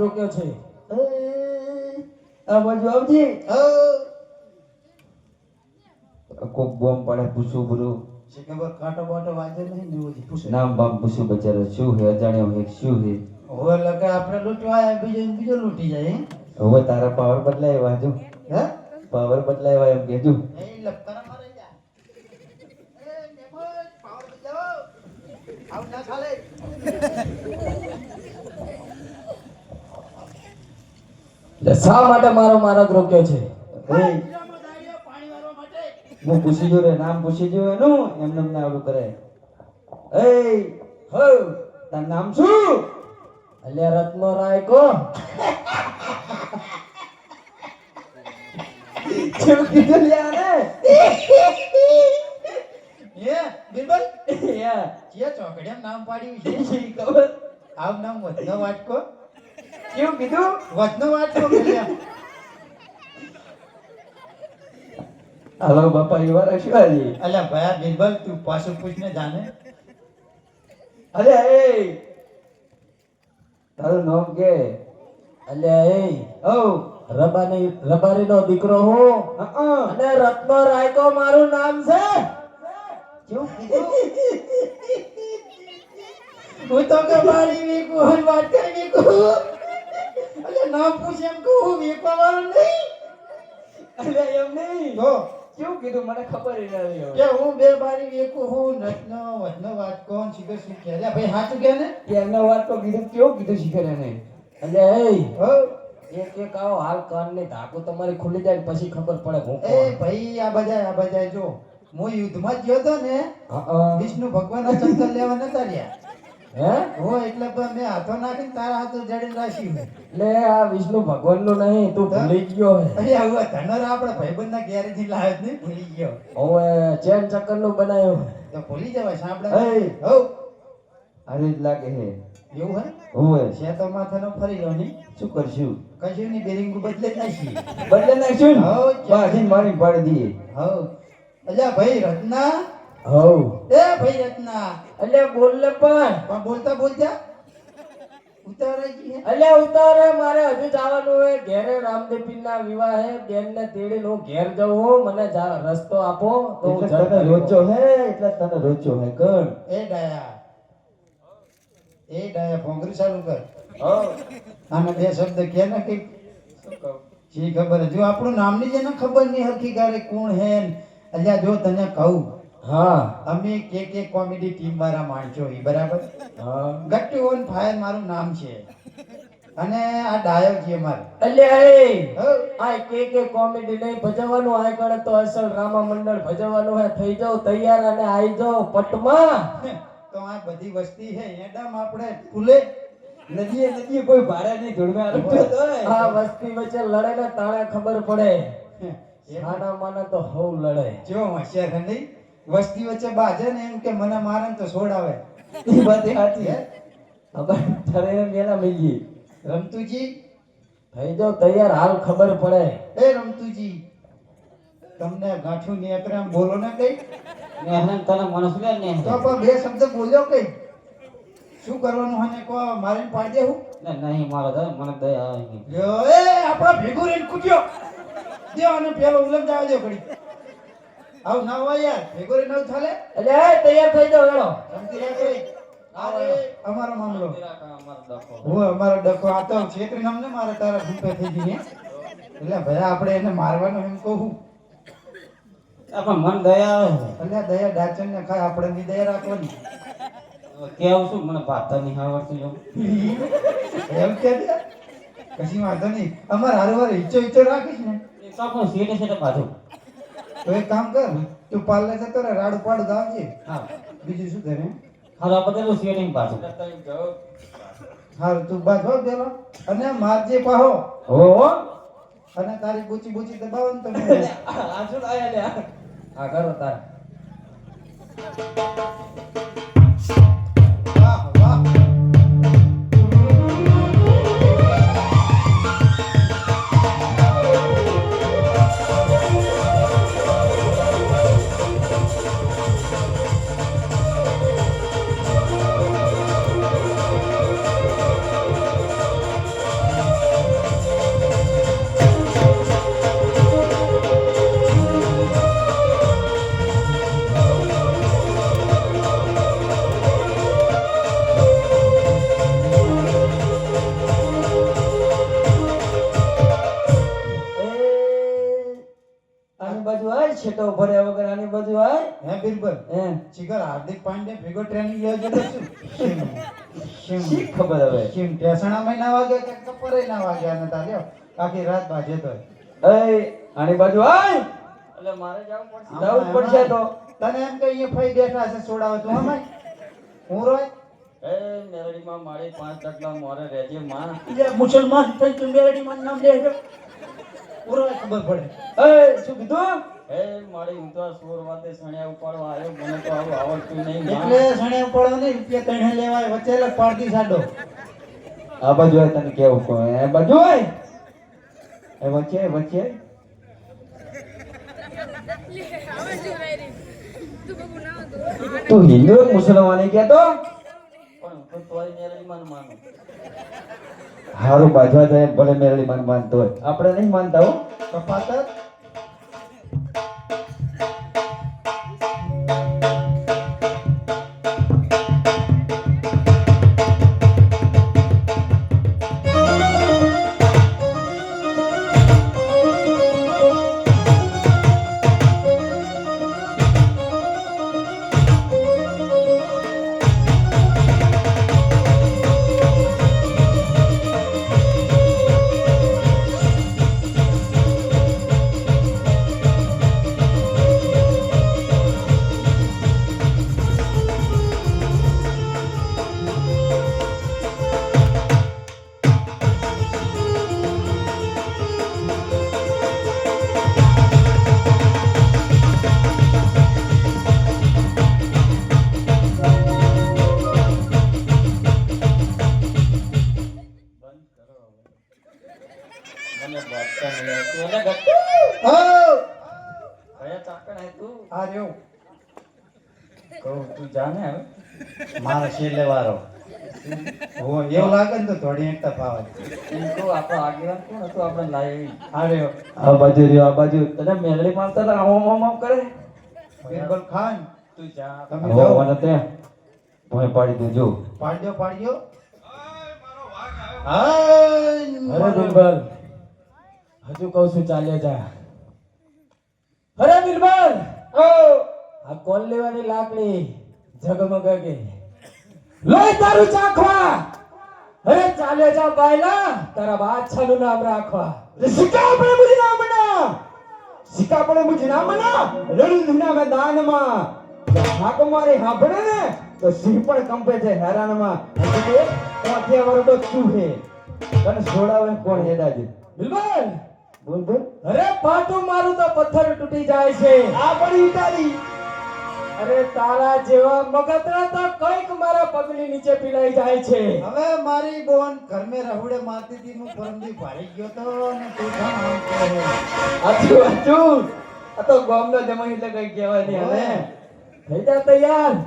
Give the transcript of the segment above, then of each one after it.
રોક્યો છે. આ બાજુ આવજે. કોક બોમ્બ પડે પૂછું બધું ખબર કાંટો બાટો વાંચે નહીં ને એવું પૂછે. નામ બામ પૂછું બચારો શું હે અજાણ્યો હે શું હે. હવે લગે આપણે લૂંટવા આયા બીજો લૂંટી જાય હે? હવે તારા પાવર બદલાય વાંચું હે પાવર બદલાય એમ કેજો. એ લપકારા મારે જા. એ મેમોજ પાવર બદલાવો. આવ ના ખાલે. શા માટે મારો મારક રોક્યો છે? હું પૂછી જો રે નામ પૂછી જો એનું એમને ના આવડું કરે. એ હો તારું નામ શું? અલ્યા રત્નો રાય કો. શું કીધું લ્યા ને? એ બિરબલ યા જે ચોકડિયા નામ પાડ્યું છે ખબર આવ નામ વધનો વાટકો. કેવું કીધું? વધનો વાટકો બોલ્યા. હાલો બાપા ઈ વાર શું આજી? અલ્યા ભયા બિરબલ તું પાછું પૂછને જાને. અરે એ તારું નામ કે? અલ્યા એ ઓ રબારીનો દીકરો હું અને રત્નો રાય કો મારું નામ છે. કેવું કીધું? હું તો કે મારી વીકુ હન વાત કરી વીકુ. અલ્યા નામ પૂછ એમ કહું વીકવા વાળું નહીં. અરે એમ નહીં તો કેવું કીધું મને ખબર ય નથી હવે. કે હું બે બારી વીકુ હું નટનો વધનો વાત કોણ શીખર શીખ કે અલ્યા ભાઈ સાચું કે ને? એમનો વાત તો કીધું કેવું કીધું શીખર એને? અલ્યા એ હો એક આવો હાલ કાન ને ધાકુ તમારી ખુલી જાય પછી ખબર પડે હું એ કોણ. ભાઈ આ બધા જો હું યુદ્ધમાં જ ગયો તો ને વિષ્ણુ ભગવાનના ચક્કર લેવા નતા રહ્યા. હે હો એટલે પણ મેં હાથો નાખીને તારા હાથો જડીને રાખ્યું. એટલે આ વિષ્ણુ ભગવાન નું નહીં તું ભૂલી ગયો હે. અરે હવે ધનર આપણે ભાઈબંધના ઘેરેથી લાવ્યો જ નહીં ભૂલી ગયો. હવે ચેન ચક્કર નું બનાવ્યું. તો ભૂલી જવાય સાંભળે. એ હો અરે જ લાગે હે. એવું હે હોવે છે તો માથાનો ફરી લો નહીં શું કરશું? કશું ની બેરિંગ બદલે જ નાખી. બદલે નાખશું ને? હઉ, બાજી મારી પાડી દઈએ. હો અલ્યા ભાઈ રત્ના. હવ એ ભાઈ રત્ના અલ્યા બોલ લે પણ. પણ બોલતા બોલતા ઉતારાઈ ગઈ હે. અલ્યા ઉતારે મારે હજુ જવાનું હે ઘેરે રામદેવ ના વિવાહ હે બેન ને તેડીને હું ઘેર જાઉં હું મને રસ્તો આપો તો હું એટલે તને રોચો હે એટલે તને રોચો હે કણ. એ ડાયા ભોંગરી ચાલુ કર. હો આને બે શબ્દ કે ને કઈ શી ખબર હે? જો આપણું નામ ની જેને ખબર નહીં હરખી ગારે કોણ હે ને. અલ્યા જો તને કહું હા અમે કે કોમેડી ટીમ વાળા માણસો ઈ બરાબર. હા ગટ્ટુ ઓન ફાયર મારું નામ છે અને આ ડાયો છે મારે. અલ્યા એ હો આ કે કોમેડી નહીં ભજવવાનું આ કણે તો અસલ રામા મંડળ ભજવવાનું હે. થઈ જાવ તૈયાર અને આવી જાવ પટમાં. તો આ બધી વસ્તી હે એડામ આપણે ફૂલે નદીએ કોઈ ભાડે નહીં ધૂળમાં રખતો તો હે. આ વસ્તી વચ્ચે લડે ને તાણે ખબર પડે. સાડા માને તો હવ લડે. જો હોશિયાર હે નહીં. વસ્તી વચ્ચે બાજે ને એમ કે મને મારે ને તો છોડાવે. ઈ વાત એ સાચી હે. હવે તારે એને મેલા મળીએ. રમતુજી થઈ જાવ તૈયાર હાલ ખબર પડે. એ રમતુજી તમને ગાંઠું ને એકરામ બોલો ને કઈ ને હન તને માણસ લે ને. તો પણ બે શબ્દ બોલ્યો કઈ શું કરવાનું હને કો મારીને પાડી દેવું. નહીં મારો તો મને દયા આવે નહીં. લ્યો એ આપણા ભેગું રહીને કૂટ્યો દેવ અને પેલો ઉલમ જવા દે ઘડી. આવ ના હોય યાર ભેગું રહીને આવું ચાલે. એટલે એ તૈયાર થઈ જાવ હેડો. રમતી રાખ કઈ અરે અમારો મામલો હું અમારો ડખો આ તો છેતરી નામને મારે તારા ગુપ્પે થઈ ગઈ હે. એટલે ભાઈ આપણે એને મારવાનું એમ કહું. પણ મન દયા આવે એટલે દયા ડાચન ને ખાય આપણે ની દયા રાખવાની. કેવું શું મને ભાતા નહીં આવડતું એવું. એમ કે દે કશી વાંધો નહીં. અમારે હારવાર ઈચ્છો રાખીશ ને એ તો પણ સીટે સીટે પાછું. તો એક કામ કર તું પાર્લર જતો રે રાડું પાડું આવજે. હા બીજું શું કરે હાલો આપણે તો સીટિંગ પાછું. હારું તું બાજુ પેલો અને મારજે પાહો હો અને તારી બૂચી બૂચી દબાવો ને તો આ શું આયા લે આ કરો તાર. વાહ વાહ તો ભર્યા વગર આની બાજુ આય હે બિરબલ હે શિખર હાર્દિક પાંડે ભેગો ટ્રેનિંગ લેવા જતો શું શી ખબર હવે શિમ ટેસણામાં ના વાગે કે કપરે ના વાગે અને તાલ્યો આખી રાત બાજે તો એ આની બાજુ આય એટલે મારે જવું પડશે તો તને એમ કે અહીંયા ફઈ બેઠા છે છોડાવે તું અમાય હું રોય એ મેરડીમાં મારી 5 ટકલા મોરે રહેજે માં એટલે મુસલમાન થઈ તું મેરડીમાં નામ લે છે પૂરો ખબર પડે એ શું કીધું એ મારી હું તો સોર વાતે સણ્યા ઉપાડવા આવ્યો મને તો આવું આવડતું નહીં એટલે સણે પડો ને રૂપિયા તણે લેવાય વચ્ચે લગ પાડતી સાડો આ બાજુ આય તને કેવું કો એ બાજુ આય એ વચ્ચે તું હિન્દુ કે મુસલમાન કહેતો પણ તો તોય મેરડી માન માનો હારું બાજવા જાય ભલે મેરડી માન માનતો હોય આપણે નહીં માનતા હો કપાતર આ રહ્યો તું જાને હવે મારા છેલ્લે વારો હો એવું લાગે ને તો થોડી એકતા ફાવે એમ તો આપણો આગેવાન કોણ હતો આપણે લાવી આ રહ્યો આ બાજુ તને મેલડી મારતા હતા આમ કરે બિરબલ ખાન તું જા તમે હો જાઓ મને તે ભોય પાડી દેજો પાડજો અરે બિરબલ હજુ કહું છું ચાલ્યા જા અરે બિરબલ આ કોલ લેવાની લાકડી ઝગમગે કે લોય તારું ચાખવા અરે ચાલ્યા જા બાયલા તારા બાદશાહનું નામ રાખવા સિક્કા પડે મુझे ના બના સિક્કા પડે મુझे ના બના રણ ધુના મેદાનમાં હાક મારે હાંભળે ને તો સિંહ પણ કંપે છે હેરાનમાં એટલે પોતે વરડો ચૂહે તને છોડાવે કોણ હેડાજે બિરબલ બોલ અરે પાટું મારું તો પથ્થર તૂટી જાય છે આ પડી તારી અરે તારા જેવા મગતરા તો કઈક મારા પગની નીચે પીલાઈ જાય છે હવે મારી બોન ઘર મે રहुડે મારતી હતી હું પરમદી ભારી ગયો તો ને તું ઘણ આમ કહે અચું આ તો ગામનો જમાઈ એટલે કઈ કહેવાય નહીં હવે થઈ જા તૈયાર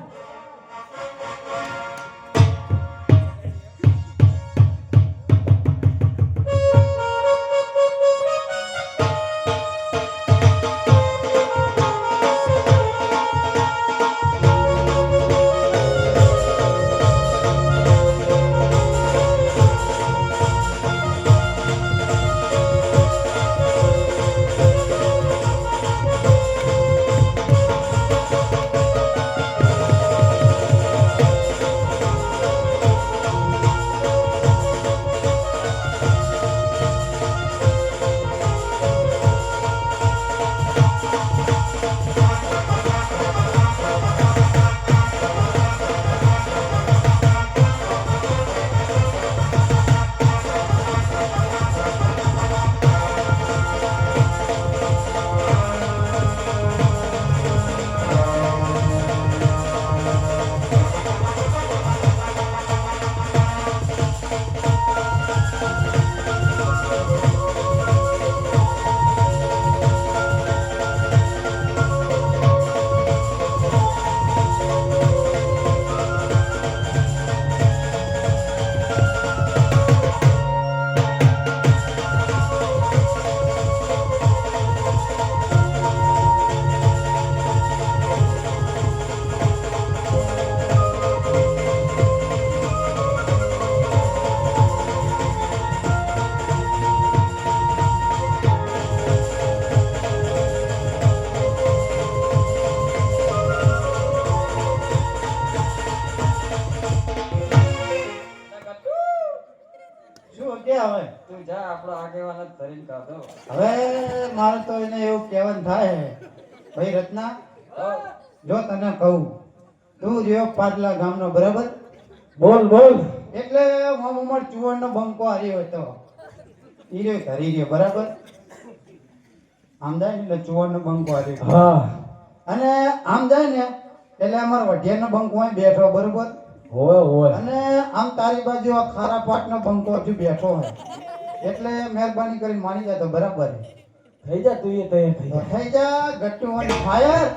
જા આપણો આગેવાન જ ધરીને કાઢો. હવે મારે તો એને એવું કહેવાનું થાય ભાઈ રત્ના, જો તને કહું તું રહ્યો પાટલા ગામનો બરાબર, બોલ બોલ. એટલે મામા ચુવણનો બંકો હાર્યો હતો ઈ રહ્યો ધરી રહ્યો બરાબર, આમ જાય ને એટલે ચુવણનો બંકો હાર્યો. હા અને આમ જાય ને એટલે અમારો વઢિયાનો બંકો અહીં બેઠો બરોબર, હોય હોય. અને આમ તારી બાજુ આ ખારા પાટનો બંકો હજુ બેઠો હોય, એટલે મહેરબાની કરીને માની જાય તો બરાબર. થઈ જા તું એ તૈયાર થઈ જા. થઈ જા ગટ્ટુ ઓન ફાયર.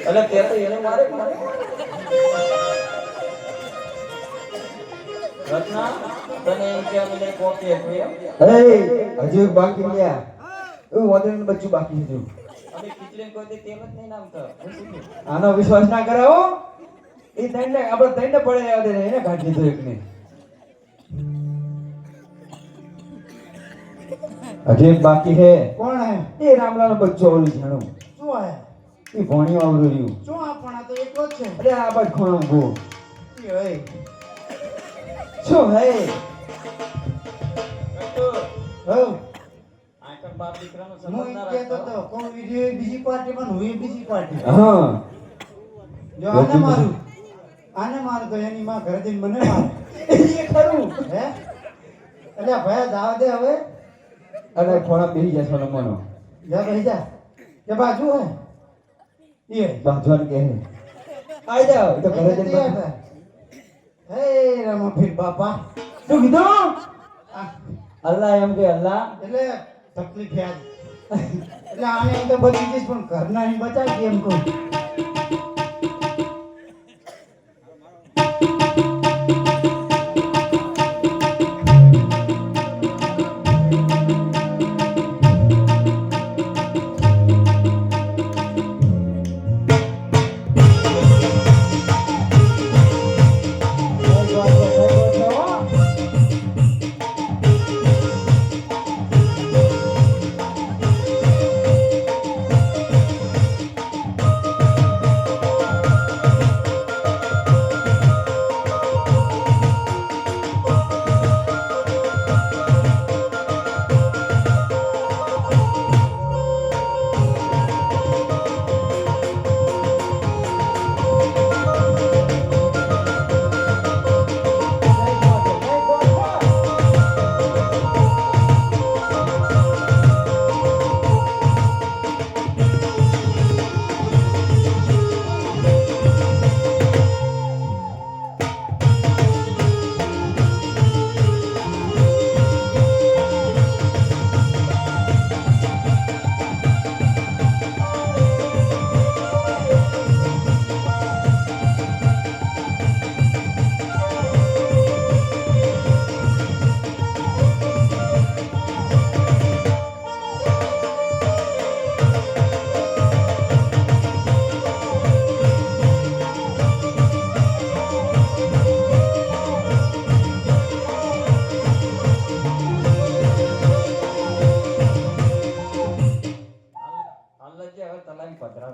એટલે તે તો એને મારે રત્ના તને એમ કે મને કોપી આપી એમ? હજુ એક બાકી રહ્યા. એવું વાંદરાનું બચ્ચું બાકી છે હજુ. અમે ખીચડી કોઈ દી તેલ જ નહીં નામતા. આનો વિશ્વાસ ના કરાવો. એ ત્રણને આપણે ત્રણને પડે રહેવા દે, એને કાઢી દીધો એકને. હજી એક બાકી છે. કોણ હે? એ રામલાલનો બચ્ચો ઓલું જાણું. શું હે? એ ભોણિયો આવડું રહ્યું. શું આપણા તો એકલો જ છે. અરે આ બાજુ ખૂણો ઊભો. ઈ હોય. શું હે? હઉ. આખર બાપ દીકરાનો હું સંબંધ ઈ ના કહેતો રાખતો. તો કોણ વિડિયો બીજી પાર્ટીમાં હું બીજી પાર્ટી. હા જો આને મારું તો એની માં ઘરે જઈને મને મારે. એ ખરું. હે? એટલે ભયા જાવ દે હવે. અરે થોડા બેસી જાય સોનો મનો. જા ભાઈ જા. કે બાજુ હે? એ બાંધવાન કે હે. આઈ જાઓ એ તો ઘરે જઈને તૈયાર બાંધો. થાય. હે રમફીર બાપા. શું કીધું? આ, અલ્લાહ એમ કે અલ્લાહ. એટલે તકલીફ યાદ. એટલે આને એમ તો બચી જઈશ પણ ઘરના અહીં બચાવી એમ કહું.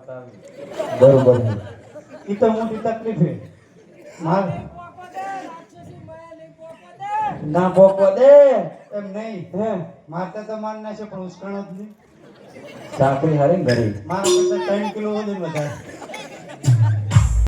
બતાવી. બરોબર છે. ઈ તો મોટી તકલીફ છે માર ના પોકો દે એમ નહીં હે મારતા તો માર નાખે પણ ઉસ્કણો જ નહીં સાકરી હારી ને ઘરી મારા કરતા 3 કિલો વજન વધારે